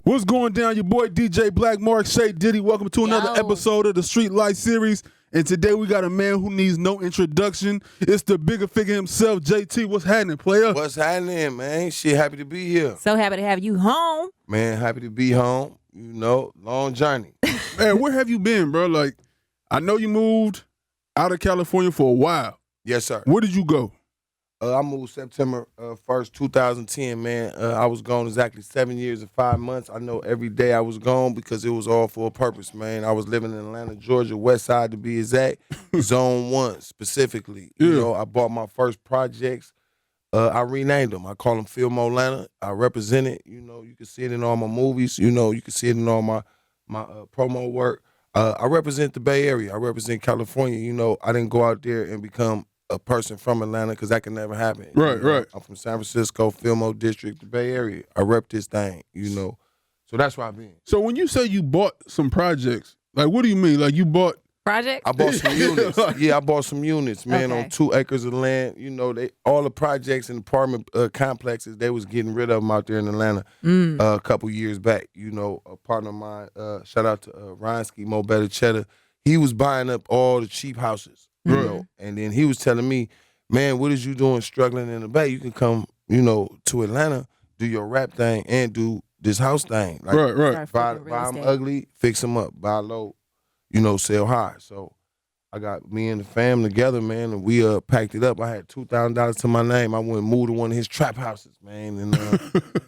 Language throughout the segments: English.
What's going down? Your boy DJ Black Mark, Shay Diddy. Welcome to another episode of the Street Light series. And today we got a man who needs no introduction. It's the Bigga Figga himself, JT. What's happening, player? What's happening, man? Shit, happy to be here. So happy to have you home. Man, happy to be home. You know, long journey. Man, where have you been, bro? Like, I know you moved out of California for a while. Yes, sir. Where did you go? I moved September 1st, 2010, man. I was gone exactly 7 years and 5 months. I know every day I was gone because it was all for a purpose, man. I was living in Atlanta, Georgia, West Side to be exact, Zone 1 specifically. Yeah. You know, I bought my first projects. I renamed them. I call them Film Atlanta. I represent it. You know, you can see it in all my movies. You know, you can see it in all my promo work. I represent the Bay Area. I represent California. You know, I didn't go out there and become a person from Atlanta because that can never happen. Right, you know? right. I'm from San Francisco, Filmo District, the Bay Area. I rep this thing, you know. So that's where I've been. So when you say you bought some projects, like what do you mean? Like you bought Project? I bought some units. Yeah, I bought some units, man, Okay. on 2 acres of land. You know, all the projects and apartment complexes, they was getting rid of them out there in Atlanta a couple years back. You know, a partner of mine, shout out to Ronsky, Mo Better Cheddar, he was buying up all the cheap houses, you know, and then he was telling me, man, what is you doing struggling in the Bay? You can come, you know, to Atlanta, do your rap thing, and do this house thing. Like, right. buy them ugly, fix them up, buy low, you know, sell high. So I got me and the fam together, man, and we packed it up. I had $2,000 to my name. I went and moved to one of his trap houses, man, and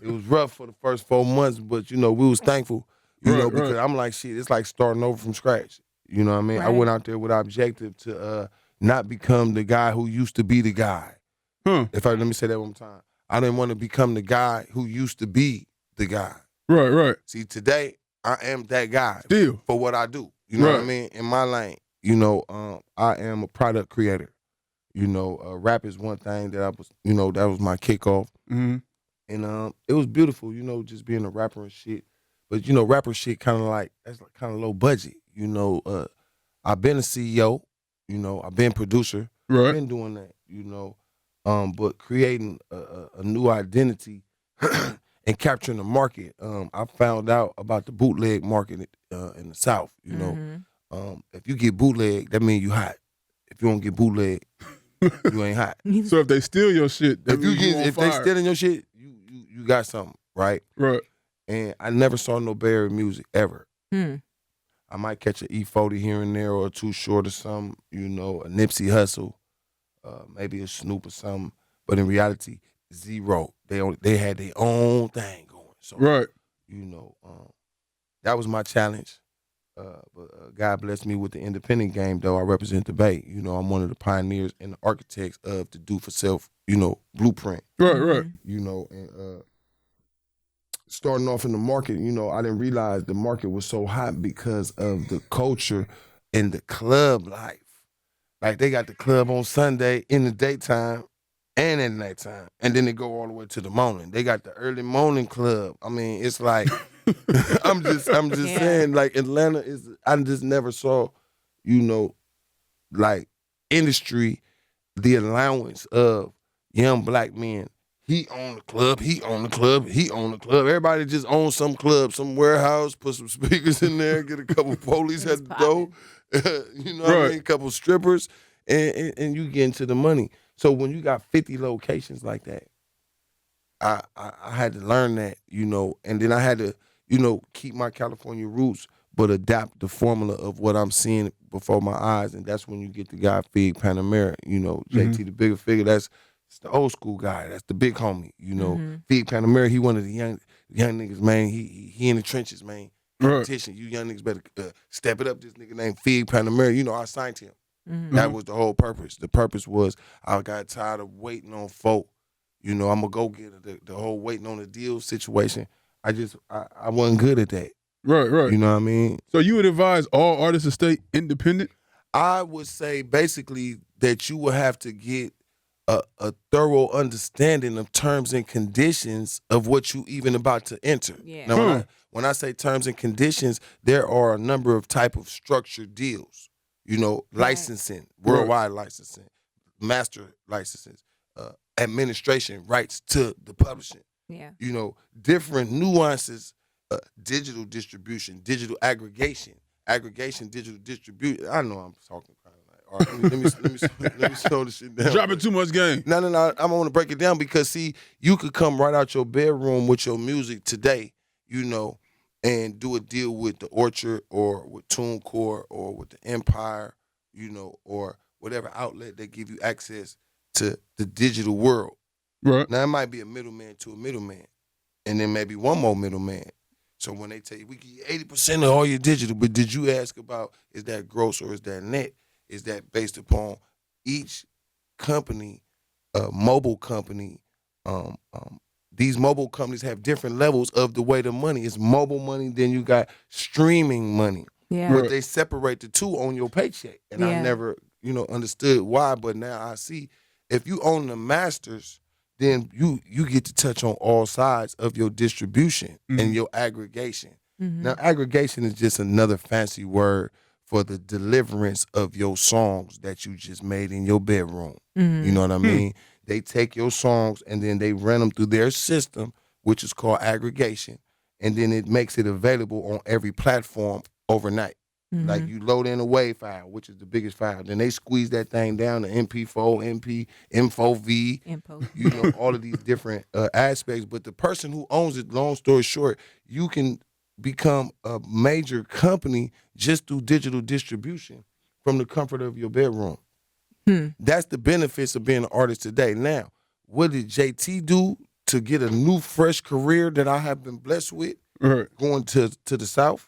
it was rough for the first 4 months, but, you know, we was thankful, you know, because I'm like, shit, it's like starting over from scratch. You know what I mean? I went out there with the objective to not become the guy who used to be the guy. Let me say that one more time. I didn't want to become the guy who used to be the guy. Right. See, today, I am that guy Still. for what I do. You know what I mean? In my lane, you know, I am a product creator. You know, rap is one thing that I was, you know, that was my kickoff. And it was beautiful, you know, just being a rapper and shit. But, you know, rapper shit kind of like, that's like kind of low budget. You know, I've been a CEO, you know, I've been producer. Right. I've been doing that, you know. But creating a new identity and capturing the market, I found out about the bootleg market in the South, you know. If you get bootleg, that means you hot. If you don't get bootleg, you ain't hot. So if they steal your shit, that means you on if fire. they stealing your shit, you got something, right? Right. And I never saw no Bay Area music ever. I might catch an E40 here and there or a Too Short or something, you know, a Nipsey Hussle, maybe a Snoop or something. But in reality, zero. They had their own thing going. So, you know, that was my challenge. But God blessed me with the independent game, though. I represent the Bay. You know, I'm one of the pioneers and the architects of the do-for-self, you know, blueprint. Right. You know, and starting off in the market, you know, I didn't realize the market was so hot because of the culture and the club life. Like, they got the club on Sunday in the daytime and at nighttime, and then they go all the way to the morning. They got the early morning club. I mean, it's like, I'm just saying, like, Atlanta is, I just never saw, you know, like, industry, the allowance of young black men. He own the club, he own the club, he own the club. Everybody just owns some club, some warehouse, put some speakers in there, get a couple police at the door, you know what I mean, a couple strippers, and you get into the money. So when you got 50 locations like that, I had to learn that, you know, and then I had to, you know, keep my California roots, but adapt the formula of what I'm seeing before my eyes, and that's when you get the guy Fig Panamera, you know, JT the Bigga Figga, that's the old school guy. That's the big homie, you know. Fig Panamera, he one of the young niggas, man. He in the trenches, man. Competition. You young niggas better step it up. This nigga named Fig Panamera, you know, I signed him. That was the whole purpose. The purpose was I got tired of waiting on folk. You know, I'm a go-getter. The whole waiting on the deal situation, I wasn't good at that. Right. You know what I mean? So you would advise all artists to stay independent? I would say basically that you would have to get a thorough understanding of terms and conditions of what you even about to enter. Yeah. Now, when I say terms and conditions, there are a number of type of structured deals. You know, licensing, worldwide licensing, master licenses, administration rights to the publishing. Yeah. You know, different nuances digital distribution, digital aggregation, digital distribution. I know I'm talking kind of like, all right, let me slow this shit down. Dropping too much game. No. I want to break it down because, see, you could come right out your bedroom with your music today, and do a deal with the Orchard or with TuneCore or with the Empire, or whatever outlet that give you access to the digital world. Right. Now, it might be a middleman to a middleman, and then maybe one more middleman. So when they tell you, we give you 80% of all your digital, but did you ask about, is that gross or is that net? Is that based upon each company, mobile company? These mobile companies have different levels of the way the money is. Mobile money, then you got streaming money. Yeah. But they separate the two on your paycheck. And I never, understood why, but now I see if you own the masters, then you get to touch on all sides of your distribution and your aggregation. Now, aggregation is just another fancy word for the deliverance of your songs that you just made in your bedroom. You know what I mean? They take your songs and then they run them through their system, which is called aggregation, and then it makes it available on every platform overnight. Like you load in a WAV file, which is the biggest file. Then they squeeze that thing down to MP4, MP, M4V, all of these different aspects. But the person who owns it, long story short, you can become a major company just through digital distribution from the comfort of your bedroom. That's the benefits of being an artist today. Now, what did JT do to get a new, fresh career that I have been blessed with going to the South?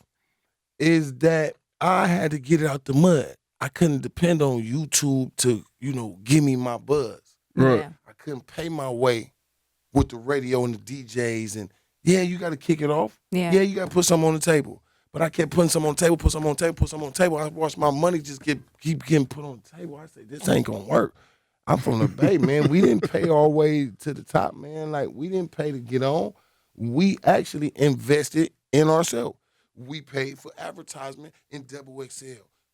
Is that I had to get it out the mud. I couldn't depend on YouTube to, give me my buzz. Right. Yeah. I couldn't pay my way with the radio and the DJs. And you got to kick it off. Yeah. You got to put something on the table. But I kept putting something on the table, put something on the table, put something on the table. I watched my money just keep getting put on the table. I said, this ain't going to work. I'm from the Bay, man. We didn't pay our way to the top, man. Like, we didn't pay to get on. We actually invested in ourselves. We paid for advertisement in Double XL,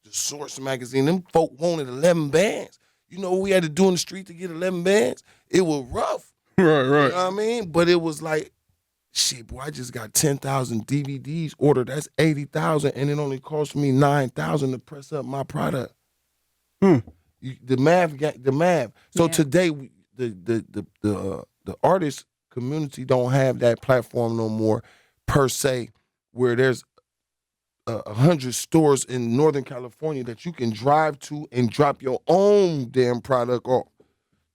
the Source magazine. Them folk wanted 11 bands. You know what we had to do in the street to get 11 bands? It was rough. Right. You know what I mean? But it was like, shit, boy, I just got 10,000 DVDs ordered. That's 80,000, and it only cost me 9,000 to press up my product. The math. So today, the artist community don't have that platform no more, per se, where there's 100 stores in Northern California that you can drive to and drop your own damn product off.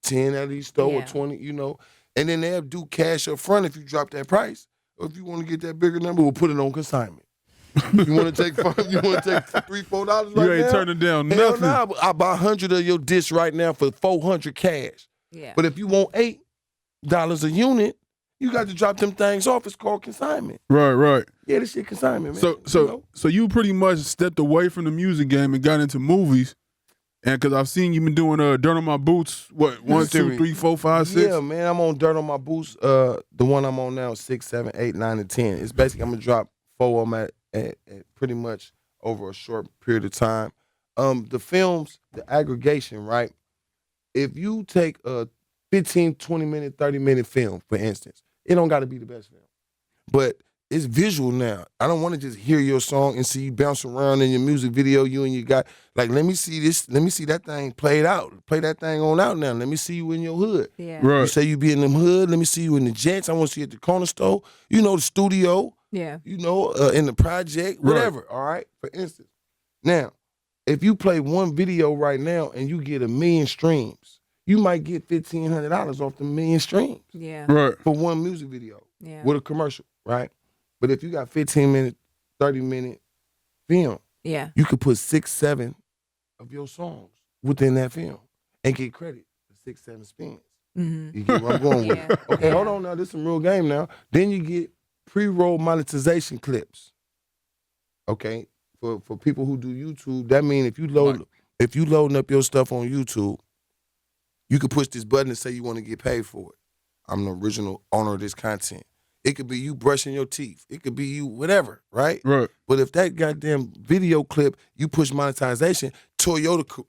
10 at each store or 20, and then they'll do cash up front if you drop that price. Or if you want to get that bigger number, we'll put it on consignment. You want to take $3, $4 right now? You ain't turning down Hell nothing. nah, I buy 100 of your discs right now for $400 cash. Yeah. But if you want $8 a unit, you got to drop them things off. It's called consignment. Right. Yeah, this shit consignment, man. So you pretty much stepped away from the music game and got into movies. And because I've seen you been doing Dirt on My Boots, what, 1, 2, 3, 4, 5, 6? Yeah, man, I'm on Dirt on My Boots. The one I'm on now, 6, 7, 8, 9, and 10. It's basically I'm gonna drop 4 of them at pretty much over a short period of time. The films, the aggregation, right? If you take a 15, 20-minute, 30-minute film, for instance, it don't got to be the best film, but it's visual now. I don't want to just hear your song and see you bounce around in your music video, you and your guy. Like, let me see this. Let me see that thing played out. Play that thing on out now. Let me see you in your hood. Yeah. Right. You say you be in them hood. Let me see you in the Jets. I want to see you at the corner store. The studio. Yeah. In the project, whatever. Right. All right. For instance, now, if you play one video right now and you get 1 million streams, you might get $1,500 off the 1 million streams. Yeah. Right. For one music video. Yeah. With a commercial, right? But if you got 15-minute, 30-minute film, you could put 6, 7 of your songs within that film and get credit for 6, 7 spins. Mm-hmm. You get where I'm going with Yeah. it. Okay, hold on now. This is some real game now. Then you get pre-roll monetization clips. Okay, for people who do YouTube, that means if you loading up your stuff on YouTube, you can push this button and say you want to get paid for it. I'm the original owner of this content. It could be you brushing your teeth. It could be you whatever, right? Right. But if that goddamn video clip, you push monetization, Toyota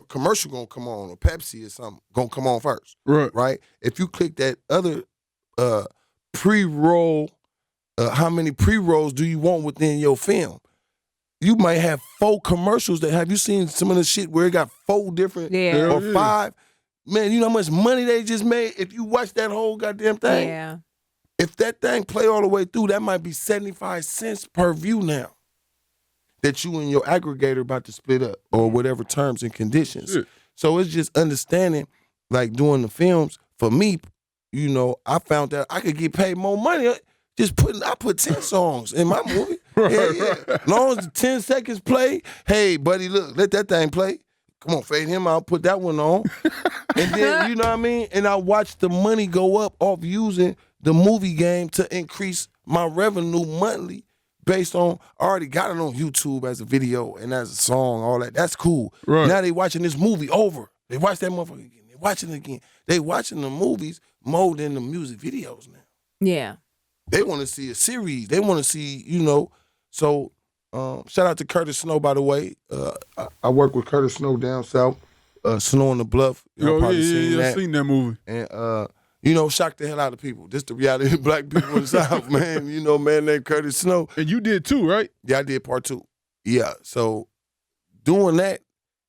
commercial gonna come on, or Pepsi or something gonna come on first. Right. Right? If you click that other pre-roll how many pre-rolls do you want within your film? You might have 4 commercials that have you seen some of the shit where it got 4 different or 5? Man, you know how much money they just made if you watch that whole goddamn thing? Yeah. If that thing play all the way through, that might be 75 cents per view now that you and your aggregator about to split up or whatever terms and conditions. Yeah. So it's just understanding, like doing the films. For me, you know, I found that I could get paid more money I put 10 songs in my movie. Yeah. Long as the 10 seconds play, hey, buddy, look, let that thing play. Come on, fade him out, put that one on. And then, you know what I mean? And I watch the money go up off using the movie game to increase my revenue monthly based on, I already got it on YouTube as a video and as a song, all that. That's cool. Right. Now they watching this movie over. They watch that motherfucker again. They watching it again. They watching the movies more than the music videos now. Yeah. They want to see a series. They want to see, you know. So shout out to Curtis Snow, by the way. I work with Curtis Snow down south, Snow on the Bluff. Y'all probably seen that. I seen that movie. And, you know, shock the hell out of people. This the reality of black people in the South, man. You know, man named Curtis Snow. And you did too, right? Yeah, I did part 2. Yeah, so doing that,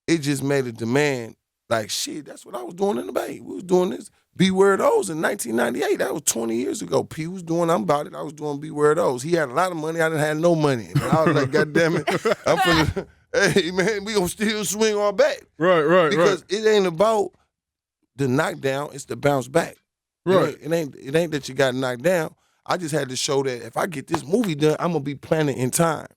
it just made a demand. Like, shit, that's what I was doing in the Bay. We was doing this. Beware of Those in 1998. That was 20 years ago. P was doing I'm About It. I was doing Beware of Those. He had a lot of money. I didn't have no money. And I was like, God damn it. I'm finna, hey, man, we gonna still swing our bat. Right. Because it ain't about the knockdown. It's the bounce back. Right. It ain't that you got knocked down. I just had to show that if I get this movie done, I'm going to be planning in time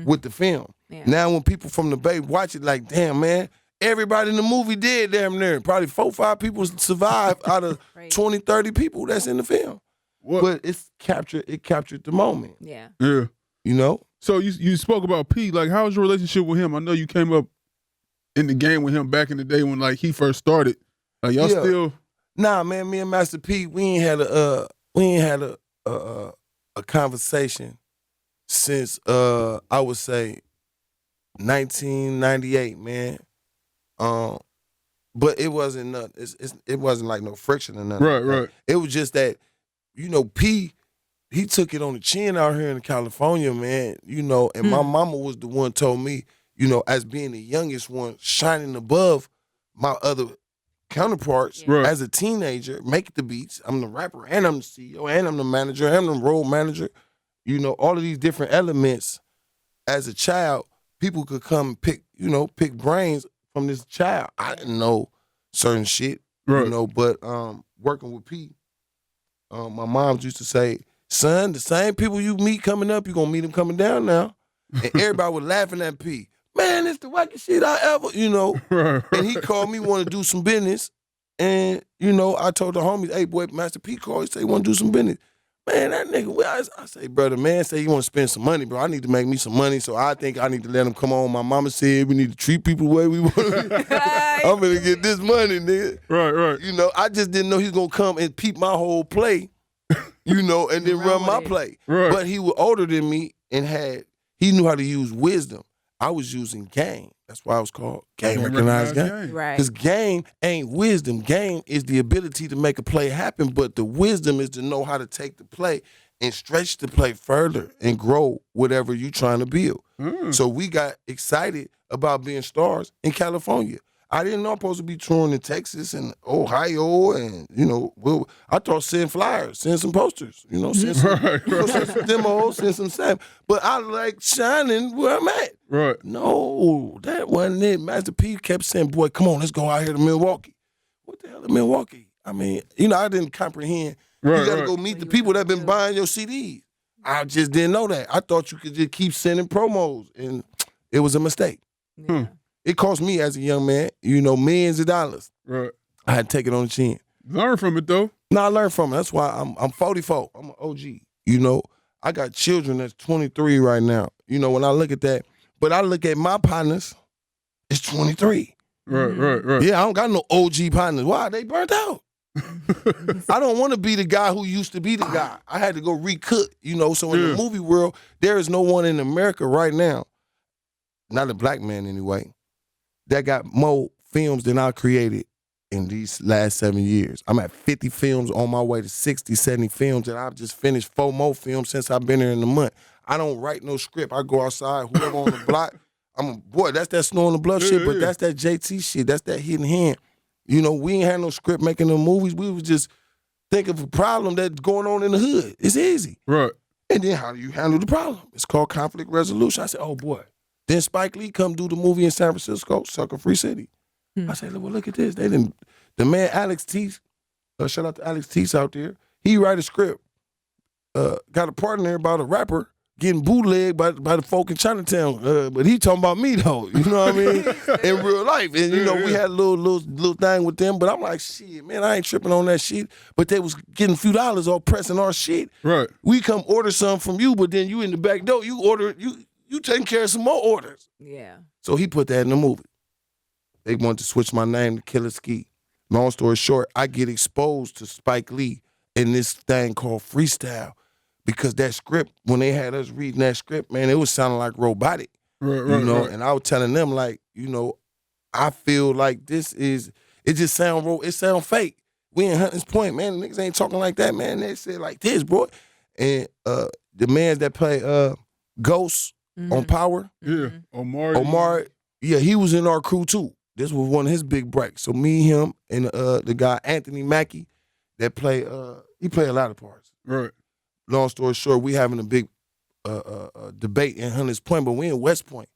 with the film. Yeah. Now when people from the Bay watch it like, damn, man, everybody in the movie did damn near. Probably 4 or 5 people survived out of 20, 30 people that's in the film. What? But it captured the moment. Yeah. Yeah. You know? So you spoke about P. Like, how was your relationship with him? I know you came up in the game with him back in the day when like he first started. Like y'all still. Nah, man, me and Master P, we ain't had a conversation since I would say 1998, man. But it wasn't nothing. It wasn't like no friction or nothing. Right. It was just that, you know, P, he took it on the chin out here in California, man. You know, and my mama was the one told me, you know, as being the youngest one, shining above my other counterparts as a teenager, make the beats. I'm the rapper and I'm the CEO and I'm the manager and I'm the role manager. You know, all of these different elements as a child, people could come and pick brains from this child. I didn't know certain shit, you know, but working with P, my mom used to say, son, the same people you meet coming up, you're going to meet them coming down now. And everybody was laughing at P. Man, it's the wackest shit I ever, you know. And he called me, want to do some business. And, you know, I told the homies, hey, boy, Master P called, he said he want to do some business. Man, that nigga, I say, brother, man, say you want to spend some money, bro. I need to make me some money, so I think I need to let him come on. My mama said we need to treat people the way we want to. I'm going to get this money, nigga. Right. You know, I just didn't know he was going to come and peep my whole play, you know, and then run my play. Right. But he was older than me and he knew how to use wisdom. I was using game. That's why I was called game recognized game. Right. Because game ain't wisdom. Game is the ability to make a play happen, but the wisdom is to know how to take the play and stretch the play further and grow whatever you're trying to build. So we got excited about being stars in California. I didn't know I'm supposed to be touring in Texas and Ohio and, you know, I thought send flyers, send some posters, you know, send some, send some demos, send some stuff. But I like shining where I'm at. Right. No, that wasn't it. Master P kept saying, boy, come on, let's go out here to Milwaukee. What the hell is Milwaukee? I mean, you know, I didn't comprehend. You got to go meet the people that been buying your CDs. I just didn't know that. I thought you could just keep sending promos, and it was a mistake. Yeah. It cost me as a young man, you know, millions of dollars. Right. I had to take it on the chin. Learn from it though. No, I learned from it. That's why I'm 44. I'm an OG. You know, I got children that's 23 right now. You know, when I look at that, but I look at my partners, it's 23. Right. Yeah, I don't got no OG partners. Why? They burnt out. I don't want to be the guy who used to be the guy. I had to go recook, you know. So in the movie world, there is no one in America right now, not a black man anyway, that got more films than I created in these last 7 years. I'm at 50 films on my way to 60, 70 films, and I've just finished 4 more films since I've been here in a month. I don't write no script. I go outside, whoever on the block, boy, that's that snow in the bluff shit, but that's that JT shit. That's that hidden hand. You know, we ain't had no script making the movies. We was just thinking of a problem that's going on in the hood. It's easy. Right. And then how do you handle the problem? It's called conflict resolution. I said, oh, boy. Then Spike Lee come do the movie in San Francisco, Sucker Free City. I said, well, look at this. They didn't. The man Alex Teese, shout out to Alex Teese out there. He write a script. Got a part in there about a rapper getting bootlegged by the folk in Chinatown. But he talking about me though. You know what I mean? In real life. And you know, we had a little thing with them. But I'm like, shit, man, I ain't tripping on that shit. But they was getting a few dollars off pressing our shit. Right. We come order something from you, but then you in the back door, you order you taking care of some more orders. Yeah. So he put that in the movie. They wanted to switch my name to Killer Ski. Long story short, I get exposed to Spike Lee in this thing called freestyle because that script, when they had us reading that script, man, it was sounding like robotic. Right, you know, and I was telling them, like, you know, I feel like it just sound fake. We in Hunting's Point, man, the niggas ain't talking like that, man. They say like this, bro. And the man that play Ghost on Power. Yeah. Omar, yeah, he was in our crew too. This was one of his big breaks. So me, him, and the guy Anthony Mackie that play he play a lot of parts. Right. Long story short, we having a big debate in Hunters Point, but we in West Point.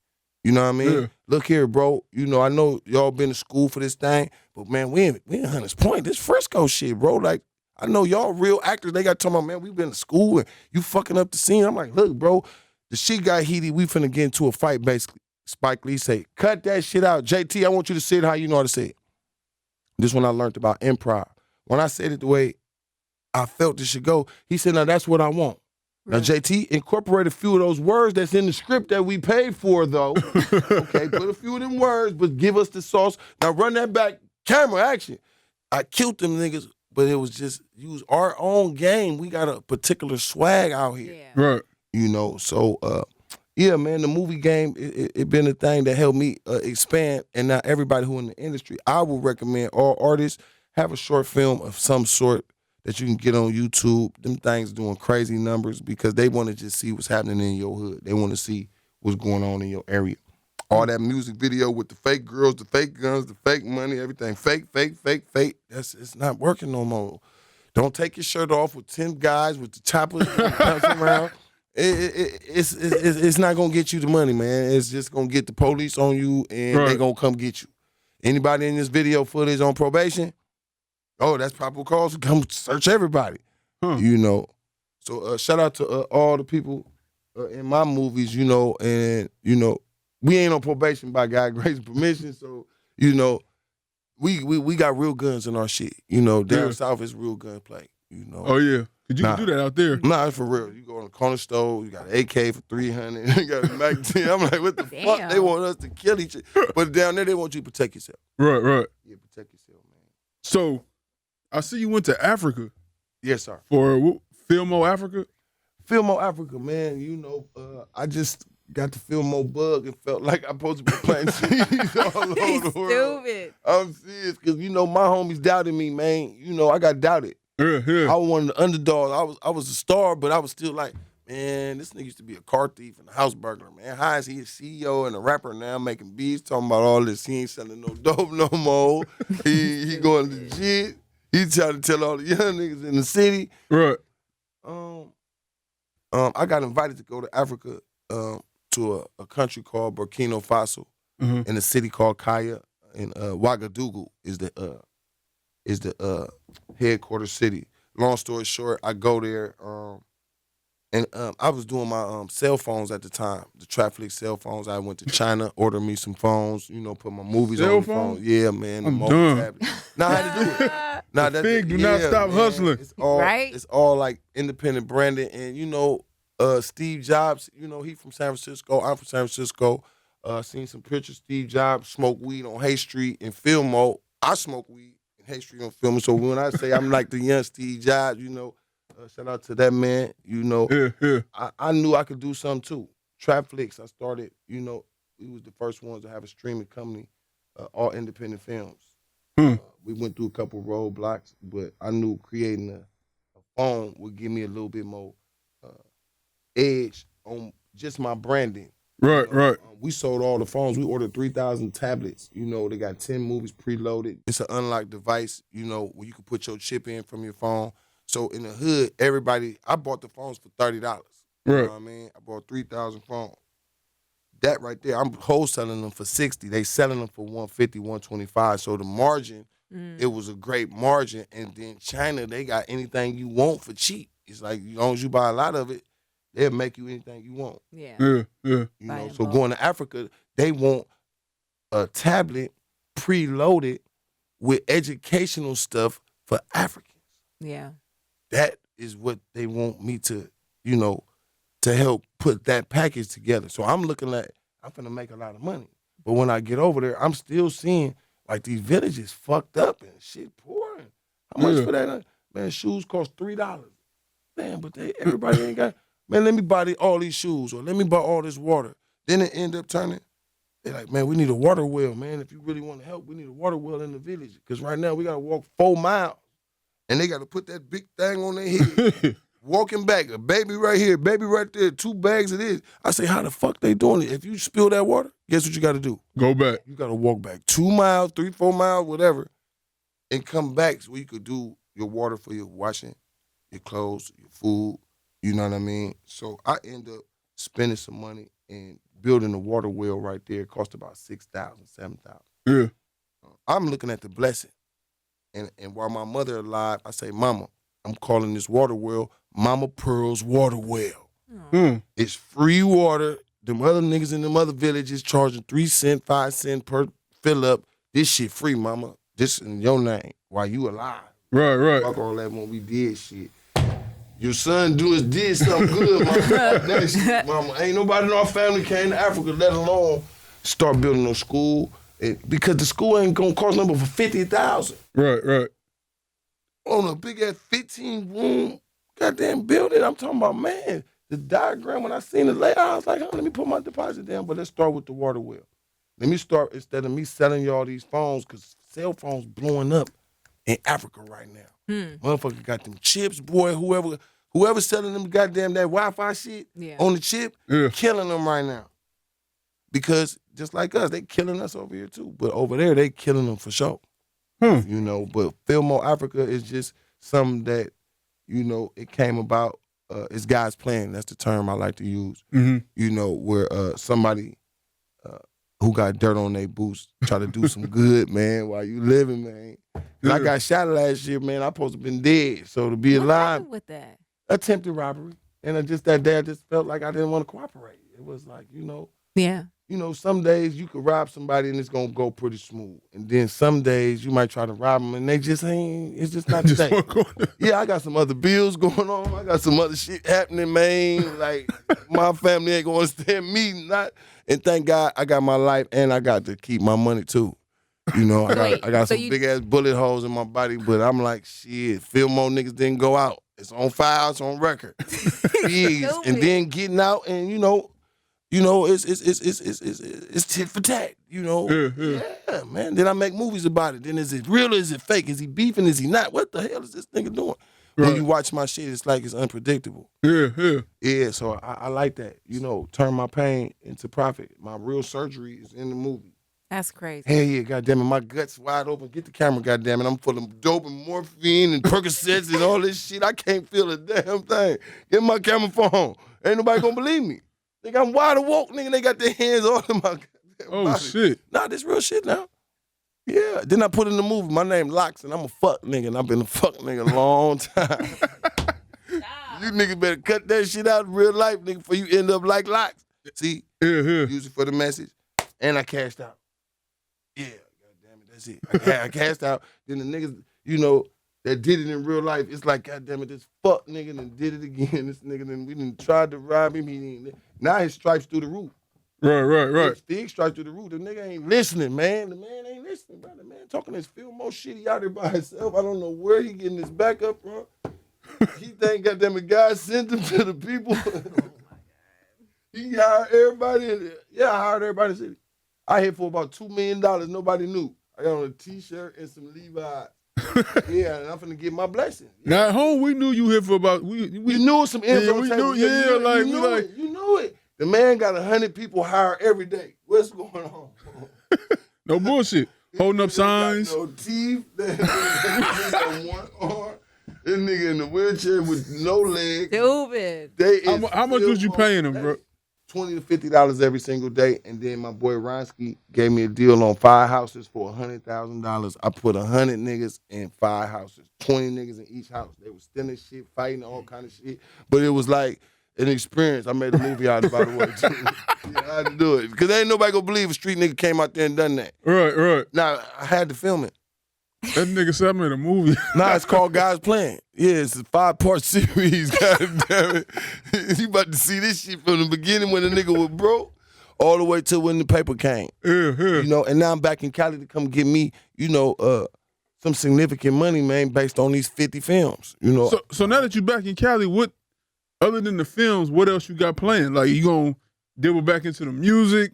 You know what I mean? Yeah. Look here, bro. You know, I know y'all been to school for this thing, but man, we in Hunters Point. This Frisco shit, bro. Like, I know y'all real actors. They got talking about, man, we been to school and you fucking up the scene. I'm like, look, bro, the shit got heated. We finna get into a fight, basically. Spike Lee say, cut that shit out. JT, I want you to say it how you know how to say it. This one I learned about improv. When I said it the way I felt it should go, he said, now that's what I want. Now, JT, incorporate a few of those words that's in the script that we paid for, though. Okay, put a few of them words, but give us the sauce. Now, run that back, camera action. I killed them niggas, but it was just use our own game. We got a particular swag out here. Yeah. Right. You know, so, yeah, man, the movie game, it been a thing that helped me expand. And now everybody who in the industry, I would recommend all artists have a short film of some sort that you can get on YouTube. Them things doing crazy numbers because they want to just see what's happening in your hood. They want to see what's going on in your area. All that music video with the fake girls, the fake guns, the fake money, everything. Fake. It's not working no more. Don't take your shirt off with 10 guys with the choppers bouncing around. It's not gonna get you the money, man. It's just gonna get the police on you and they gonna come get you. Anybody in this video footage on probation? Oh, that's probable cause to come search everybody. You know. So shout out to all the people in my movies, you know, and you know, we ain't on probation by God grace and permission. So, you know, we got real guns in our shit. You know, down south is real gunplay. You know. Oh yeah. Cause you can do that out there. Nah, it's for real. You go on the corner store, you got an AK for 300, you got a Mac 10. I'm like, what the fuck? They want us to kill each other. But down there, they want you to protect yourself. Right. Yeah, protect yourself, man. So, I see you went to Africa. Yes, sir. For Filmo Africa? Filmo Africa, man. You know, I just got the Filmo bug and felt like I'm supposed to be playing CDs all over the world. Stupid. I'm serious, because, you know, my homies doubted me, man. You know, I got doubted. Yeah. I was one of the underdogs. I was a star, but I was still like, man, this nigga used to be a car thief and a house burglar, man. How is he a CEO and a rapper now making beats, talking about all this? He ain't selling no dope no more. He going legit. He trying to tell all the young niggas in the city. Right. I got invited to go to Africa to a country called Burkina Faso in a city called Kaya, and Ouagadougou is the headquarters city. Long story short, I go there, and I was doing my cell phones at the time, the traffic cell phones. I went to China, ordered me some phones, you know, put my movies on the phone. Yeah, man. I'm done. Nah, I had to do it. Nah, the Fig do not stop hustling. It's all like independent branding, and you know, Steve Jobs. You know, he from San Francisco. I'm from San Francisco. Seen some pictures. Steve Jobs smoked weed on Hay Street in Fillmore. I smoke weed in Hay Street on Fillmore. So when I say I'm like the young Steve Jobs, you know, shout out to that man. You know, I knew I could do something too. Trapflix, I started. You know, we was the first ones to have a streaming company, all independent films. we went through a couple roadblocks, but I knew creating a phone would give me a little bit more uh, edge on just my branding. Right, right. We sold all the phones. We ordered 3,000 tablets. They got 10 movies preloaded. It's an unlocked device, where you can put your chip in from your phone. So in the hood, I bought the phones for $30. You know what I mean? I bought 3,000 phones. That right there, I'm wholesaling them for $60. They selling them for $150, $125. So the margin, it was a great margin. And then China, they got anything you want for cheap. It's like, as long as you buy a lot of it, they'll make you anything you want. Yeah. So going to Africa, they want a tablet preloaded with educational stuff for Africans. Yeah. That is what they want me to, to help put that package together. So I'm looking at, I'm finna make a lot of money. But when I get over there, I'm still seeing like these villages fucked up and shit pouring. How much for that? Man, shoes cost $3. Man, but everybody ain't got, man, let me buy all these shoes or let me buy all this water. Then it end up turning, they're like, man, we need a water well, man. If you really want to help, we need a water well in the village. Because right now we got to walk 4 miles. And they got to put that big thing on their head. Walking back, a baby right here, baby right there, 2 bags of this. I say, how the fuck they doing it? If you spill that water, guess what you got to do? Go back. You got to walk back 2 miles, 3, 4 miles, whatever, and come back so you could do your water for your washing, your clothes, your food. You know what I mean? So I end up spending some money and building a water well right there. It cost about $6,000, $7,000. Yeah. I'm looking at the blessing. And while my mother alive, I say, Mama, I'm calling this water well Mama Pearl's Water Well. It's free water. Them other niggas in them other villages charging 3 cents, 5 cents per fill up. This shit free, Mama. This in your name while you alive. Right. Fuck all that when we did shit. Your son did something good, Mama. That shit, Mama. Ain't nobody in our family came to Africa, let alone start building a school. Because the school ain't gonna cost number for $50,000. Right. On a big ass 15-room goddamn building. I'm talking about, man, the diagram when I seen it later, I was like, let me put my deposit down, but let's start with the water well. Let me start instead of me selling y'all these phones, because cell phones blowing up in Africa right now. Motherfucker got them chips, boy, whoever selling them goddamn that Wi-Fi shit on the chip, killing them right now. Because just like us, they killing us over here too. But over there, they killing them for sure. But Filmo Africa is just something that, it came about. It's God's plan. That's the term I like to use. Where somebody who got dirt on their boots try to do some good, man, while you living, man. I got shot last year, man. I supposed to been dead. So to be alive, with that? Attempted robbery. And that day I just felt like I didn't want to cooperate. It was like, Yeah. Some days you could rob somebody and it's gonna go pretty smooth. And then some days you might try to rob them and they just ain't, it's just not the same. Yeah, I got some other bills going on. I got some other shit happening, man. Like, my family ain't gonna understand me. And thank God I got my life and I got to keep my money too. I got some big ass bullet holes in my body, but I'm like, shit, Filmo niggas didn't go out. It's on file, it's on record. And then getting out and it's tit for tat, Yeah, man. Then I make movies about it. Then is it real or is it fake? Is he beefing? Is he not? What the hell is this nigga doing? Right. When you watch my shit, it's like it's unpredictable. Yeah, so I like that. Turn my pain into profit. My real surgery is in the movie. That's crazy. Hell yeah, goddamn it. My gut's wide open. Get the camera, goddamn it. I'm full of dope and morphine and Percocets and all this shit. I can't feel a damn thing. Get my camera phone. Ain't nobody gonna believe me. Nigga, I'm wide awoke, nigga. They got their hands all in my body. Shit. Nah, this real shit now. Yeah. Then I put in the movie, my name Locks, and I'm a fuck nigga, and I've been a fuck nigga a long time. You niggas better cut that shit out in real life, nigga, before you end up like Locks. See? Use it for the message. And I cashed out. Yeah, goddamn it, that's it. I cashed out. Then the niggas, that did it in real life, it's like, goddamn it, this fuck nigga done did it again. This nigga done, we done tried to rob him. Now his stripes through the roof. Right. Big stripes through the roof. The nigga ain't listening, man. The man ain't listening, bro. The man talking this Filmo shit. He out there by himself. I don't know where he getting his backup from. He think, goddamn it, God sent him to the people. He hired everybody. I hired everybody in the city. I hit for about $2 million. Nobody knew. I got on a T-shirt and some Levi's. Yeah, and I'm finna get my blessing. Now at home, we knew you here for about we knew some info. we table. knew, You knew it. The man got 100 people hired every day. What's going on? no bullshit. Holding up signs. No teeth. One arm. This nigga in the wheelchair with no legs. Stupid. How much was you paying him, bro? $20 to $50 every single day, and then my boy Ronsky gave me a deal on 5 houses for $100,000. I put 100 niggas in 5 houses, 20 niggas in each house. They was stealing shit, fighting, all kind of shit. But it was like an experience. I made a movie out of it, by the way, too. Yeah, I had to do it because ain't nobody gonna believe a street nigga came out there and done that. Right. Now I had to film it. That nigga said I made a movie. Nah, it's called Guys Playing. Yeah, it's a 5-part series. God damn it. You about to see this shit from the beginning when the nigga was broke all the way to when the paper came. Yeah. You know, and now I'm back in Cali to come get me, some significant money, man, based on these 50 films. You know. So now that you back in Cali, what other than the films, what else you got playing? Like you gonna dibble back into the music?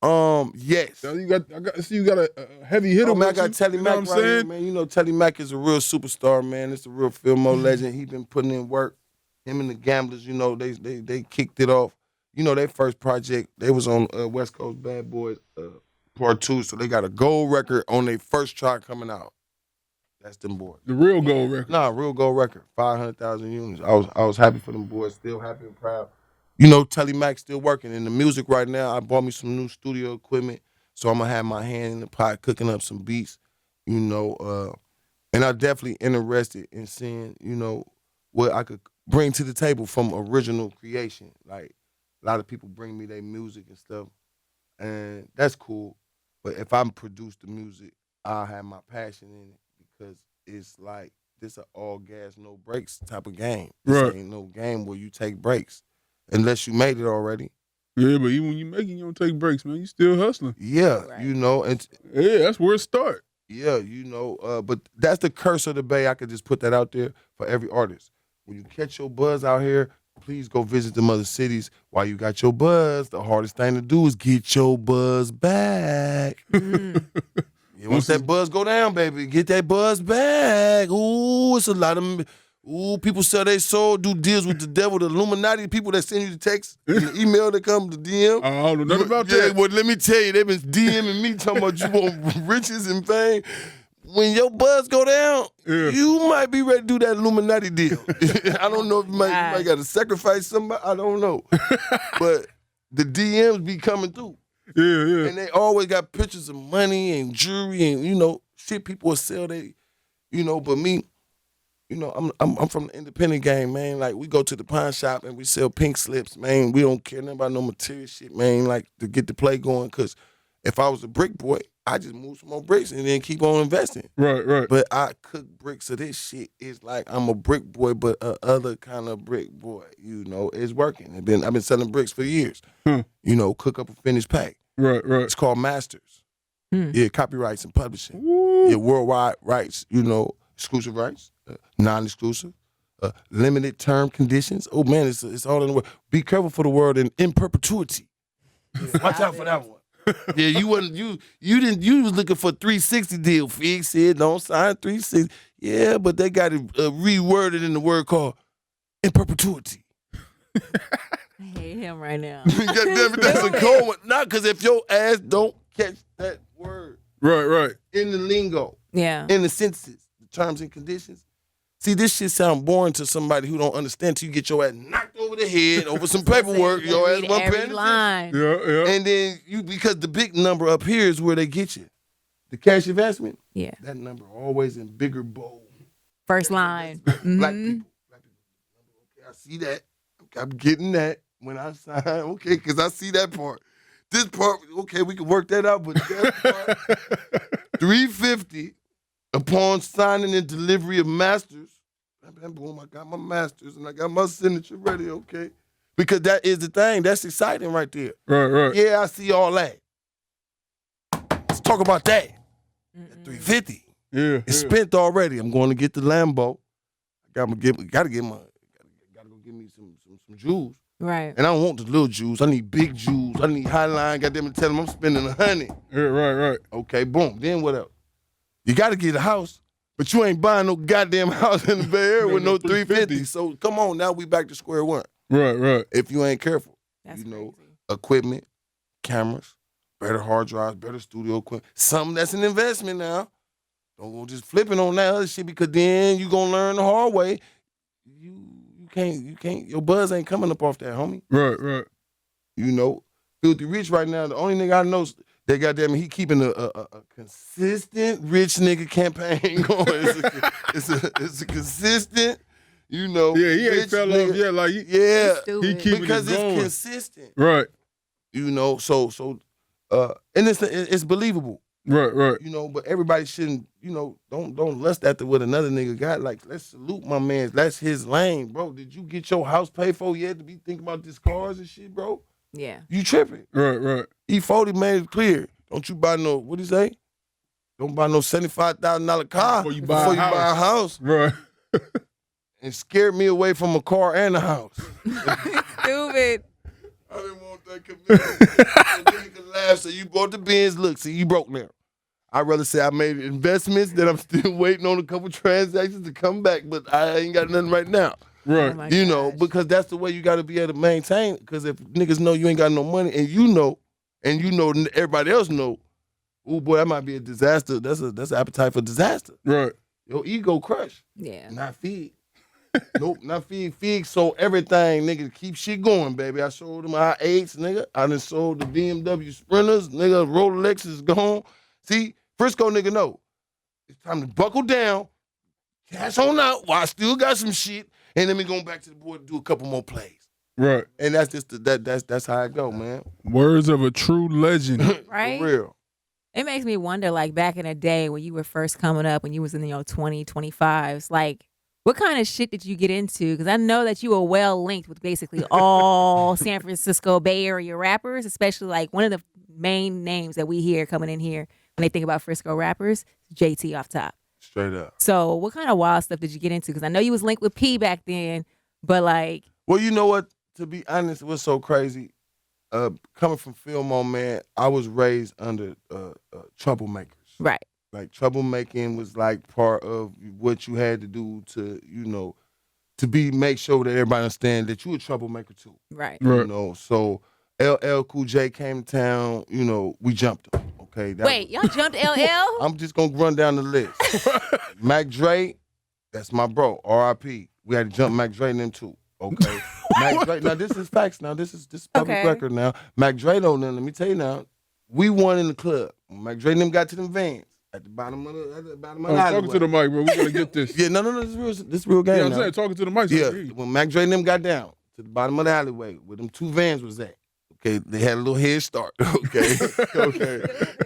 Yes. You got a heavy hitter. Oh, man, I got Telly Mac what I'm right saying? here, man. You know, Telly Mac is a real superstar, man. It's a real filmo legend. He been putting in work. Him and the Gamblers, you know, they kicked it off. You know, their first project, they was on West Coast Bad Boys Part 2, so they got a gold record on their first track coming out. That's them boys. The real gold record. Nah, real gold record. 500,000 units. I was happy for them boys. Still happy and proud. You know, Telly Mac still working in the music right now. I bought me some new studio equipment, so I'm gonna have my hand in the pot cooking up some beats. You know, and I'm definitely interested in seeing, you know, what I could bring to the table from original creation. Like a lot of people bring me their music and stuff, and that's cool. But if I produce the music, I'll have my passion in it because it's like this a all gas, no brakes type of game. This ain't no game where you take breaks unless you made it already. Yeah, but even when you make it, you don't take breaks, man. You still hustling. Yeah, right. You know, and yeah, that's where it starts. Yeah, you know, but that's the curse of the Bay. I could just put that out there for every artist. When you catch your buzz out here, please go visit them other cities. While you got your buzz, the hardest thing to do is get your buzz back. Once that buzz go down, baby, get that buzz back. Ooh, it's a lot of people sell their soul, do deals with the devil, the Illuminati, people that send you the text, and the email that come, the DM. I don't know nothing about that. Well, let me tell you, they've been DMing me talking about you want riches and fame. When your buzz go down, you might be ready to do that Illuminati deal. I don't know if you might got to sacrifice somebody. I don't know. But the DMs be coming through. Yeah. And they always got pictures of money and jewelry and, you know, shit people will sell. But me, you know, I'm from the independent game, man. Like, we go to the pawn shop and we sell pink slips, man. We don't care nothing about no material shit, man, like, to get the play going. Because if I was a brick boy, I just move some more bricks and then keep on investing. Right. But I cook bricks, so this shit is like I'm a brick boy, but a other kind of brick boy. You know, it's working. I've been selling bricks for years. You know, cook up a finished pack. Right. It's called Masters. Yeah, copyrights and publishing. Yeah, worldwide rights. You know, exclusive rights, non-exclusive, limited term conditions. Oh man, it's all in the world. Be careful for the word in perpetuity. Yeah, watch out for that one. Yeah, you was looking for 360 deal. Fig said don't sign 360. Yeah, but they got it reworded in the word called in perpetuity. I hate him right now. God damn it, that's a cold one. Not because if your ass don't catch that word. Right. In the lingo. Yeah. In the sentences, the terms and conditions. See, this shit sound boring to somebody who don't understand till you get your ass knocked over the head over some paperwork. Your ass one every line. Yeah. And then because the big number up here is where they get you. The cash investment. Yeah. That number always in bigger bold. First line. Black people. Okay, I see that. I'm getting that when I sign. Okay, because I see that part. This part, okay, we can work that out, but that part, $350 upon signing and delivery of masters. Boom, I got my masters and I got my signature ready, okay? Because that is the thing. That's exciting right there. Right. Yeah, I see all that. Let's talk about that. That $350. Yeah. It's spent already. I'm going to get the Lambo. Gotta go get me some jewels. Right. And I don't want the little jewels. I need big jewels. I need Highline. Goddamn it, tell them I'm spending $100. Yeah, right. Okay, boom. Then what else? You got to get a house, but you ain't buying no goddamn house in the Bay Area with no 350. So come on, now we back to square one. Right. If you ain't careful, That's know, crazy. equipment, cameras, better hard drives, better studio equipment, something that's an investment now. Don't go just flipping on that other shit because then you gonna learn the hard way. You can't. Your buzz ain't coming up off that, homie. Right. You know, Filthy Rich right now. The only nigga I know that goddamn he keeping a consistent rich nigga campaign going. It's a consistent. You know, Yeah, he ain't fell off yet. Like, he keeping because it going. it's consistent. Right. You know, so and it's believable. Right. You know, but everybody shouldn't, you know, don't lust after what another nigga got. Like, let's salute my man. That's his lane, bro. Did you get your house paid for yet to be thinking about these cars and shit, bro? Yeah. You tripping. Right. E40 made it clear. Don't you buy no, what do you say? Don't buy no $75,000 car Before you buy a house. Right. And scared me away from a car and a house. Stupid. I didn't want that commitment. And then you can laugh, so you bought the Benz. Look, see, you broke now. I'd rather say I made investments that I'm still waiting on a couple transactions to come back, but I ain't got nothing right now. Right. Oh my You know, gosh. because that's the way you got to be able to maintain. Because if niggas know you ain't got no money, and you know everybody else know, oh boy, that might be a disaster. That's an appetite for disaster. Right. Your ego crushed. Yeah. Not feed. Nope, not feed. Feed sold everything, nigga, to keep shit going, baby. I sold them I-8s, nigga. I done sold the BMW Sprinters, nigga. Rolex is gone. See, Frisco nigga know. It's time to buckle down, cash on out while I still got some shit, and then we going back to the board to do a couple more plays. Right. And that's just that's how it go, man. Words of a true legend. Right? For real. It makes me wonder, like, back in the day when you were first coming up, when you was in your 20, 25s, like, what kind of shit did you get into? Because I know that you were well linked with basically all San Francisco Bay Area rappers, especially like one of the main names that we hear coming in here when they think about Frisco rappers, JT off top. Straight up. So what kind of wild stuff did you get into? Because I know you was linked with P back then, but like. Well, you know what? To be honest, what's so crazy? Coming from Fillmore, man, I was raised under troublemakers. Right. Like, troublemaking was like part of what you had to do to, you know, make sure that everybody understand that you a troublemaker too. Right. You know, so LL Cool J came to town, you know, we jumped him. Okay. Wait, y'all jumped LL? I'm just gonna run down the list. Mac Dre, that's my bro. R.I.P. We had to jump Mac Dre and them too. Okay. Mac Dre. Now this is facts. Now this is public record. Now Mac Dre though. Now let me tell you now, we won in the club. When Mac Dre and them got to them vans. At the bottom of the Talking to the mic, bro. We gotta get this. Yeah, no, this real game. Yeah, I'm now. saying talking to the mic. So Yeah, when Mac Dre and them got down to the bottom of the alleyway where them two vans was at, okay, they had a little head start, okay, okay.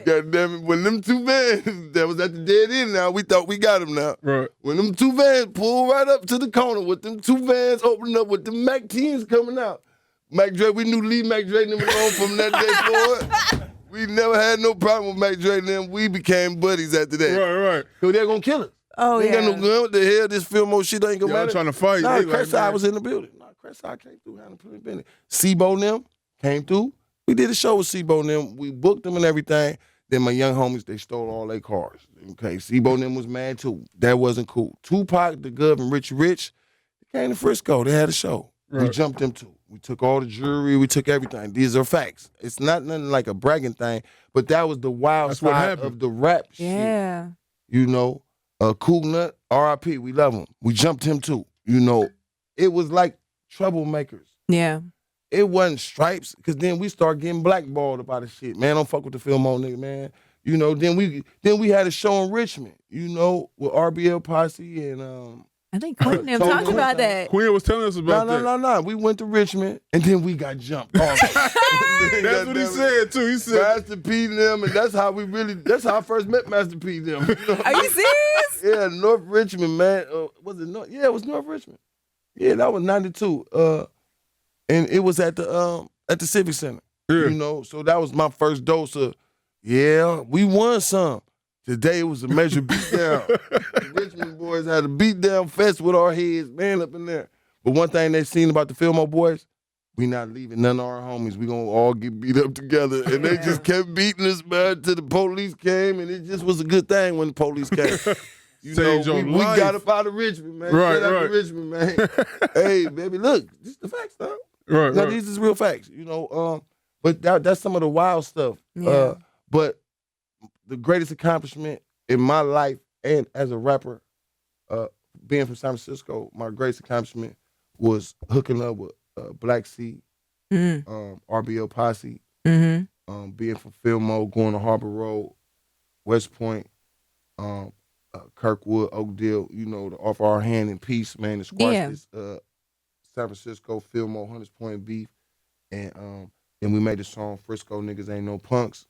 God damn it, when them two vans that was at the dead end now, we thought we got them now. Right. When them two vans pulled right up to the corner with them two vans opening up with the Mac teams coming out, Mac Dre, we knew Lee Mac Dre and them alone from that day forward. We never had no problem with Mac Dre and them. We became buddies after that. Right. Cause they're gonna kill us. Oh, They yeah. ain't got no gun. What the hell? This Fillmore shit ain't gonna Y'all matter. trying to fight. Nah, They like, Cresside man. was in the building. Nah, Cresside came through, had to put it in it. Sebo and them came through. We did a show with Sebo and them. We booked them and everything. Then my young homies, they stole all their cars. Okay, Sebo and them was mad too. That wasn't cool. Tupac, the Gov, and Richie Rich, they came to Frisco. They had a show. We Right. jumped them too. We took all the jewelry. We took everything. These are facts. It's not nothing like a bragging thing, but that was the wild That's what side happened. of the rap shit. Yeah. You know, Cool Nut, R.I.P. We love him. We jumped him too. You know, it was like troublemakers. Yeah. It wasn't stripes, because then we start getting blackballed about the shit. Man, don't fuck with the Fillmore nigga, man. You know, then we had a show in Richmond, you know, with RBL Posse and I think Quinn them Tony talked about that. Quinn was telling us about that. No. We went to Richmond and then we got jumped. That's what he said too. He said, Master P and them, and that's how I first met Master P and them. You know? Are you serious? Yeah, North Richmond, man. Was it North? Yeah, it was North Richmond. Yeah, that was 92. And it was at the Civic Center. Yeah. You know, so that was my first dose of, yeah, we won some. Today it was a major beatdown. The Richmond boys had a beatdown fest with our heads, man, up in there. But one thing they seen about the Fillmore boys, We not leaving none of our homies. We gonna all get beat up together. And they just kept beating us, man, till the police came, and it just was a good thing when the police came. You Saved know, your we life. got up out of Richmond, man. Right, Shout out right. to Richmond, man. Hey, baby, look, this is the facts, though. Right, Now, right. these is real facts, you know. But that's some of the wild stuff. Yeah. But the greatest accomplishment in my life and as a rapper, being from San Francisco, my greatest accomplishment was hooking up with Black Sea, RBL Posse, being from Fillmore, going to Harbor Road, West Point, Kirkwood, Oakdale, you know, to offer our hand in peace, man, to squash this San Francisco, Fillmore, Hunters Point beef. And then we made the song Frisco Niggas Ain't No Punks.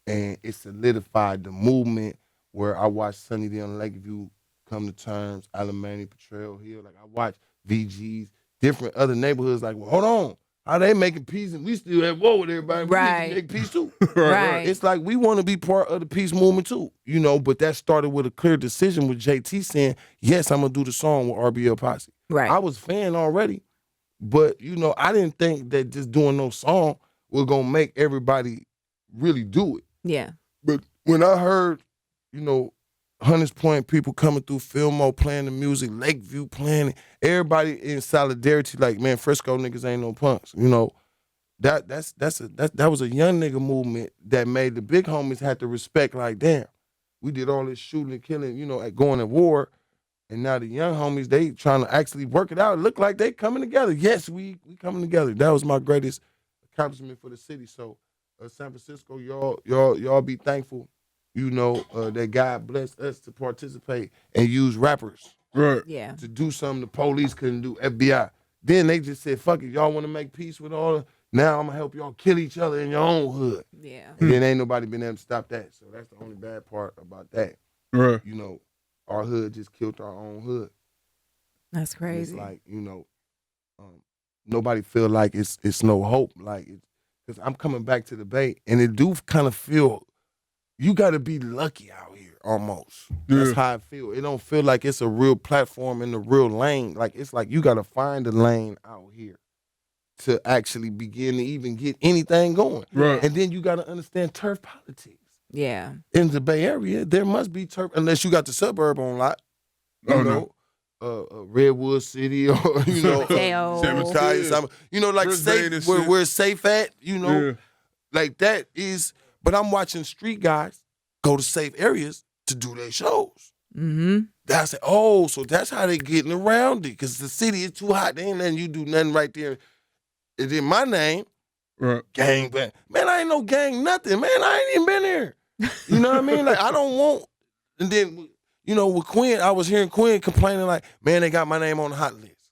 And it solidified the movement where I watched Sunny D on Lakeview come to terms, Alamany, Potrero Hill. Like I watched VGs, different other neighborhoods like, well, hold on. How they making peace and we still at war with everybody. We need to make peace too. Right. It's like we want to be part of the peace movement too, you know, but that started with a clear decision with JT saying, yes, I'm going to do the song with RBL Posse. Right. I was a fan already, but, you know, I didn't think that just doing no song was going to make everybody really do it. Yeah. But when I heard, you know, Hunters Point people coming through Fillmore playing the music, Lakeview playing it, everybody in solidarity, like, man, Frisco niggas ain't no punks. You know, that was a young nigga movement that made the big homies have to respect, like, damn, we did all this shooting and killing, you know, at going to war, and now the young homies, they trying to actually work it out. It look like they coming together. Yes, we coming together. That was my greatest accomplishment for the city. So San Francisco, y'all be thankful. You know, that God blessed us to participate and use rappers Yeah. to do something the police couldn't do, FBI. Then they just said, fuck it, y'all want to make peace with all the, now I'm going to help y'all kill each other in your own hood. Yeah. And then ain't nobody been able to stop that. So that's the only bad part about that. Right. You know, our hood just killed our own hood. That's And crazy. it's like, you know, nobody feel like it's no hope. Like, because I'm coming back to the Bay, and it do kind of feel, you got to be lucky out here almost. That's how I feel. It don't feel like it's a real platform in the real lane. Like, it's like you got to find a lane out here to actually begin to even get anything going. Right. And then you got to understand turf politics. Yeah. In the Bay Area, there must be turf, unless you got the suburb on lot. You know, Redwood City or, you know, Mateo. you know, like safe, where it's safe at, you know, like that is. But I'm watching street guys go to safe areas to do their shows. Mm-hmm. That's oh, so that's how they getting around it, because the city is too hot. They ain't letting you do nothing right there. It's in my name, gang bang. Man, I ain't no gang nothing, man. I ain't even been here. You know what I mean? Like, I don't want. And then, you know, with Quinn, I was hearing Quinn complaining like, man, they got my name on the hot list.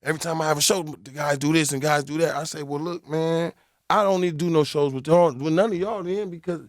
Every time I have a show, the guys do this and guys do that. I say, well, look, man, I don't need to do no shows with y'all, with none of y'all then, because,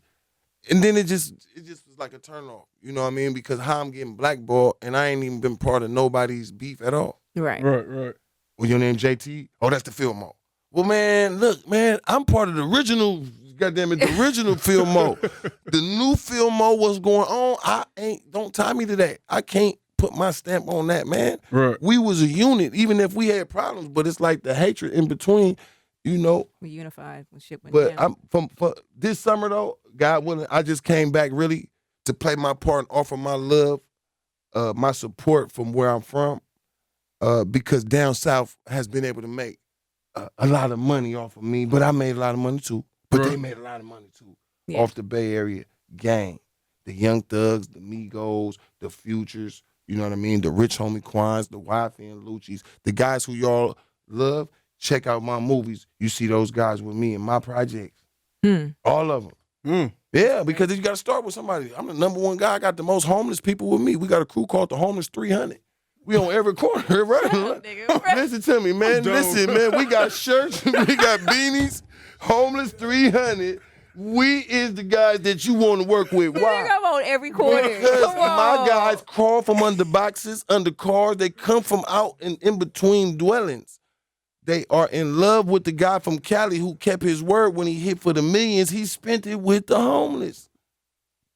and then it just was like a turnoff. You know what I mean? Because how I'm getting blackballed and I ain't even been part of nobody's beef at all. Right. Right. Well, your name JT? Oh, that's the Fillmore. Well, man, look, man, I'm part of the original, goddamn it, the original Fillmore. The new Fillmore, what's going on, don't tie me to that. I can't put my stamp on that, man. Right. We was a unit, even if we had problems, but it's like the hatred in between, you know. We unified when shit went But down. for this summer though, God willing, I just came back really to play my part and offer my love, my support from where I'm from, because down south has been able to make a lot of money off of me, but I made a lot of money too. But they made a lot of money too off the Bay Area gang, the Young Thugs, the Migos, the Futures. You know what I mean? The Rich Homie Quans, the YF and Lucci's, the guys who y'all love. Check out my movies. You see those guys with me in my projects. All of them. Yeah, because you got to start with somebody. I'm the number one guy. I got the most homeless people with me. We got a crew called the Homeless 300. We on every corner, right? Listen to me, man. Listen, man. We got shirts. We got beanies. Homeless 300. We is the guys that you want to work with. Why? I'm on every corner. Because Come on. my guys crawl from under boxes, under cars. They come from out and in between dwellings. They are in love with the guy from Cali who kept his word when he hit for the millions. He spent it with the homeless.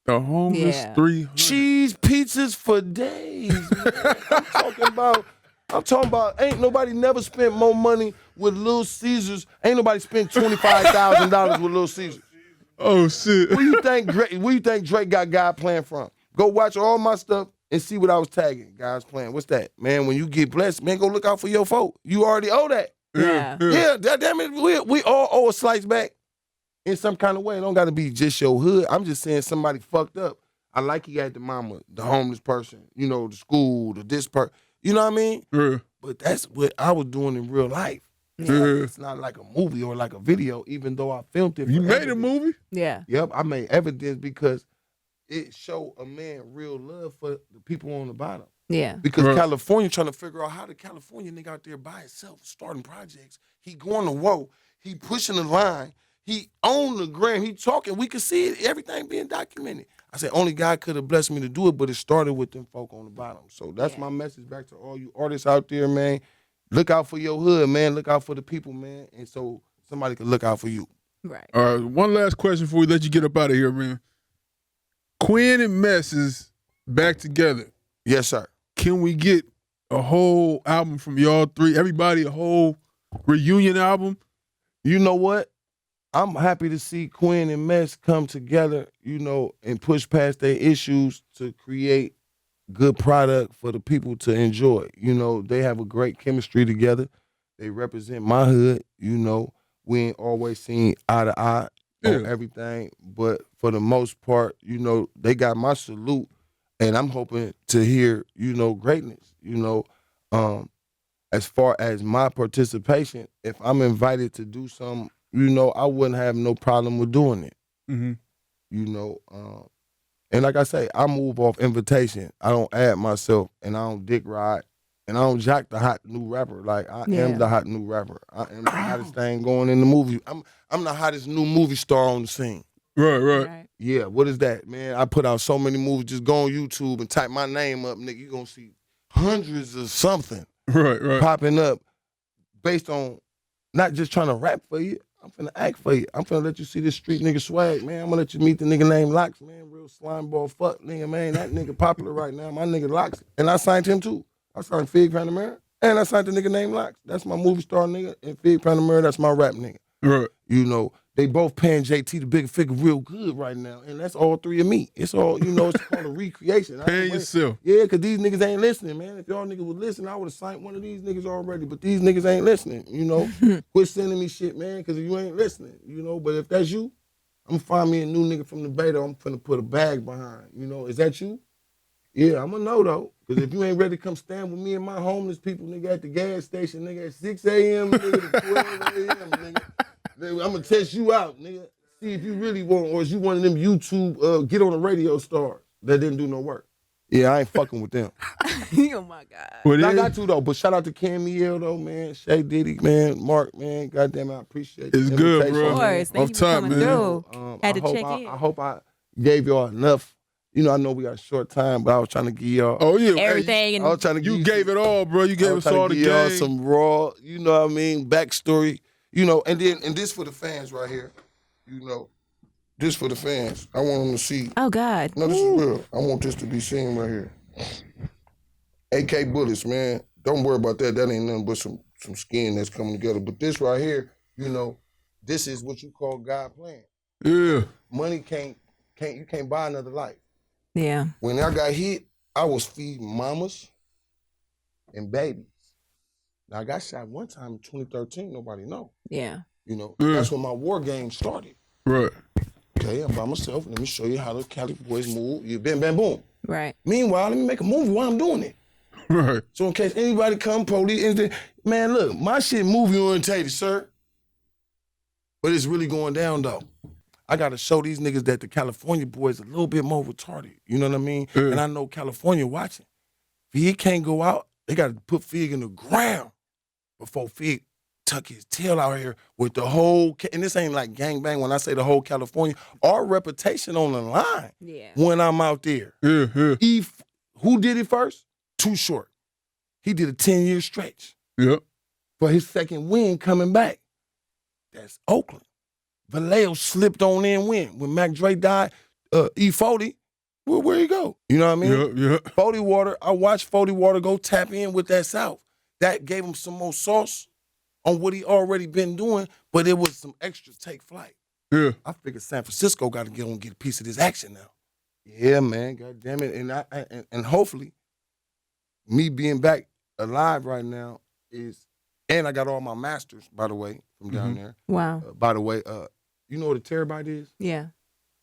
The homeless 300. Cheese pizzas for days. Man. I'm talking about I'm talking about ain't nobody never spent more money with Little Caesars. Ain't nobody spent $25,000 with Little Caesars. Oh shit. Where you think Drake got God playing from? Go watch all my stuff and see what I was tagging. God's playing. What's that? Man, when you get blessed, man, go look out for your folk. You already owe that. Yeah. Yeah, damn it, we all owe a slice back in some kind of way. It don't got to be just your hood. I'm just saying somebody fucked up. I like he had the mama, the homeless person, you know, the school, the this person. You know what I mean? Yeah. But that's what I was doing in real life. Yeah. It's not like a movie or like a video, even though I filmed it. You for made evidence. a movie? Yeah. Yep, I made evidence because it showed a man real love for the people on the bottom. Yeah. Because Right. California trying to figure out how the California nigga out there by himself starting projects. He going to war. He pushing the line. He on the gram. He talking. We could see it. Everything being documented. I said, only God could have blessed me to do it, but it started with them folk on the bottom. So that's my message back to all you artists out there, man. Look out for your hood, man. Look out for the people, man. And so somebody can look out for you. Right. All right, one last question before we let you get up out of here, man. Quinn and Mess is back together. Yes, sir. Can we get a whole album from y'all three? Everybody, a whole reunion album? You know what? I'm happy to see Quinn and Mess come together, you know, and push past their issues to create good product for the people to enjoy. You know, they have a great chemistry together. They represent my hood, you know. We ain't always seen eye to eye on everything, but for the most part, you know, they got my salute, and I'm hoping to hear, you know, greatness, you know. As far as my participation, if I'm invited to do something, you know, I wouldn't have no problem with doing it. Mm-hmm. You know, and like I say, I move off invitation. I don't add myself, and I don't dick ride, and I don't jack the hot new rapper. Like I am the hot new rapper. I am the hottest thing going in the movie. I'm the hottest new movie star on the scene. Right. Yeah, what is that, man? I put out so many movies. Just go on YouTube and type my name up, nigga. You gonna see hundreds of something Right. popping up based on not just trying to rap for you. I'm finna act for you. I'm finna let you see this street nigga swag, man. I'm gonna let you meet the nigga named Locks, man. Real slime ball fuck nigga, man. That nigga popular right now. My nigga Locks. And I signed him too. I signed Fig Panamera. And I signed the nigga named Locks. That's my movie star nigga. And Fig Panamera, that's my rap nigga. Right. You know, they both paying JT the Bigga Figga real good right now. And that's all three of me. It's all, you know, it's called a recreation. Paying yourself. Yeah, because these niggas ain't listening, man. If y'all niggas would listen, I would have signed one of these niggas already. But these niggas ain't listening, you know. Quit sending me shit, man, because you ain't listening, you know. But if that's you, I'm gonna find me a new nigga from the beta. I'm finna put a bag behind, you know. Is that you? Yeah, I'm gonna know, though. Because if you ain't ready to come stand with me and my homeless people, nigga, at the gas station, nigga, at 6 a.m., nigga, to 12 a.m., nigga, I'm gonna test you out, nigga. See if you really want, or is you one of them YouTube get on the radio stars that didn't do no work? Yeah, I ain't fucking with them. Oh my God. Well, I got to though, but shout out to Camille though, man. Shay Diddy, man. Mark, man. Goddamn, I appreciate It's the good, invitation, bro. Of course. Thank you for top, coming man. through. Had to check in. I hope I gave y'all enough. You know, I know we got a short time, but I was trying to give y'all. Oh yeah. Everything. I was trying to give You gave it all, bro. You gave us all the y'all game. some raw, you know what I mean, backstory. You know, and this for the fans right here. You know, this for the fans. I want them to see. Oh God. No, this is real. I want this to be seen right here. AK bullets, man. Don't worry about that. That ain't nothing but some skin that's coming together. But this right here, you know, this is what you call God plan. Yeah. Money you can't buy another life. Yeah. When I got hit, I was feeding mamas and babies. Now I got shot one time in 2013. Nobody know. Yeah. You know, that's when my war game started. Right. Okay, I'm by myself. Let me show you how the Cali boys move. You bam, bam, boom. Right. Meanwhile, let me make a movie while I'm doing it. Right. So in case anybody come, police, anything, man, look, my shit movie orientated, sir. But it's really going down though. I gotta show these niggas that the California boys a little bit more retarded. You know what I mean? Yeah. And I know California watching. Fig can't go out. They gotta put Fig in the ground before Fig tuck his tail out here with the whole, and this ain't like gangbang when I say the whole California, our reputation on the line when I'm out there. Yeah. Who did it first? Too Short. He did a 10-year stretch Yep. for his second win coming back. That's Oakland. Vallejo slipped on in win. When Mac Dre died, E40, where he go? You know what I mean? Yep. 40 Water, I watched 40 Water go tap in with that South. that gave him some more sauce on what he already been doing, but it was some extra take flight. Yeah. I figured San Francisco got to get a piece of this action now. Yeah, man, God damn it. And hopefully, me being back alive right now is, and I got all my masters, by the way, from down there. Wow. By the way, you know what a terabyte is? Yeah.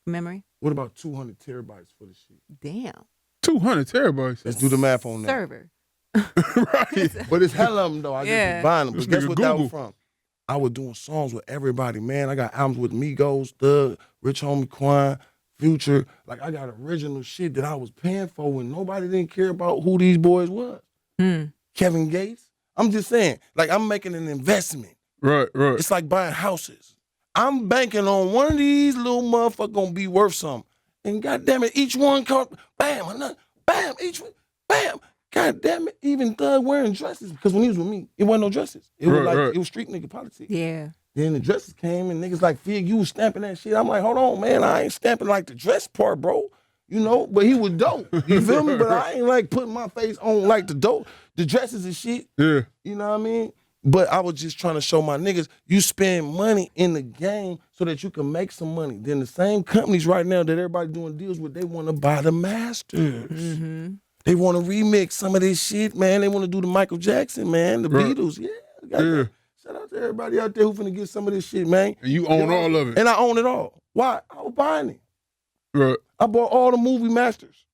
Memory. What about 200 terabytes for the shit? Damn. 200 terabytes. Let's do the math on that. Server. Right. But it's hell of them, though. I just be buying them. This But guess nigga what that was Google. from? I was doing songs with everybody, man. I got albums with Migos, Thug, Rich Homie Quan, Future. Like, I got original shit that I was paying for when nobody didn't care about who these boys was. Kevin Gates. I'm just saying, like, I'm making an investment. Right. It's like buying houses. I'm banking on one of these little motherfuckers gonna be worth something. And goddamn it, each one come, bam, another, bam, each one, bam. God damn it, even Thug wearing dresses, because when he was with me, it wasn't no dresses. It was it was street nigga politics. Yeah. Then the dresses came and niggas like, Fig, you was stamping that shit. I'm like, hold on, man, I ain't stamping like the dress part, bro. You know, but he was dope. You feel me? But I ain't like putting my face on like the dresses and shit. Yeah. You know what I mean? But I was just trying to show my niggas, you spend money in the game so that you can make some money. Then the same companies right now that everybody doing deals with, they want to buy the masters. They want to remix some of this shit, man. They want to do the Michael Jackson, man, the Beatles. Yeah. Shout out to everybody out there who finna get some of this shit, man. And you own all of it. And I own it all. Why? I was buying it. Right. I bought all the movie masters.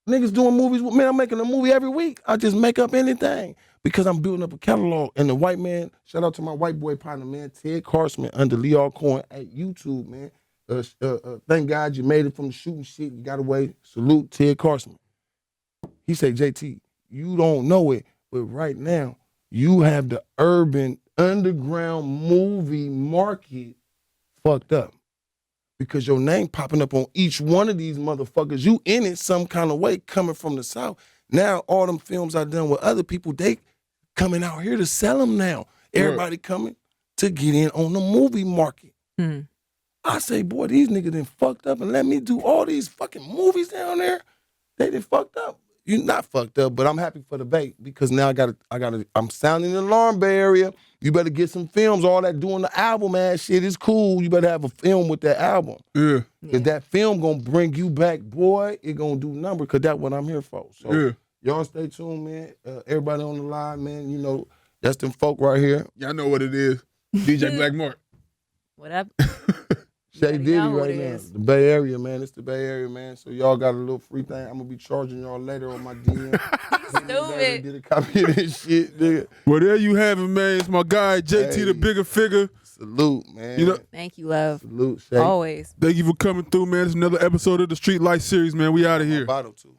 Niggas doing movies with me. I'm making a movie every week. I just make up anything because I'm building up a catalog. And the white man, shout out to my white boy partner, man, Ted Carsman under Leo Cohen at YouTube, man. Thank God you made it from the shooting shit. You got away. Salute Ted Carsman. He said, JT, you don't know it, but right now, you have the urban underground movie market fucked up. Because your name popping up on each one of these motherfuckers, you in it some kind of way coming from the South. Now, all them films I done with other people, they coming out here to sell them now. Everybody coming to get in on the movie market. I say, boy, these niggas done fucked up and let me do all these fucking movies down there. They done fucked up. You're not fucked up, but I'm happy for the bait because now I'm sounding the alarm Bay Area. You better get some films. All that doing the album ass shit is cool. You better have a film with that album. Yeah. Because that film gonna bring you back, boy. It gonna do number because that's what I'm here for. So y'all stay tuned, man. Everybody on the line, man. You know, that's them folk right here. Y'all know what it is. DJ Black Mark. What up? Shay Diddy know what right it now. is. The Bay Area, man. It's the Bay Area, man. So y'all got a little free thing. I'm gonna be charging y'all later on my DM. Stupid. Get a copy of this shit, nigga. Well, there you have it, man. It's my guy, JT, Hey. the Bigga Figga. Salute, man. You know, Thank you, love. Salute, Shay. Always. thank you for coming through, man. It's another episode of the Street Light series, man. We out of here. Bottle too.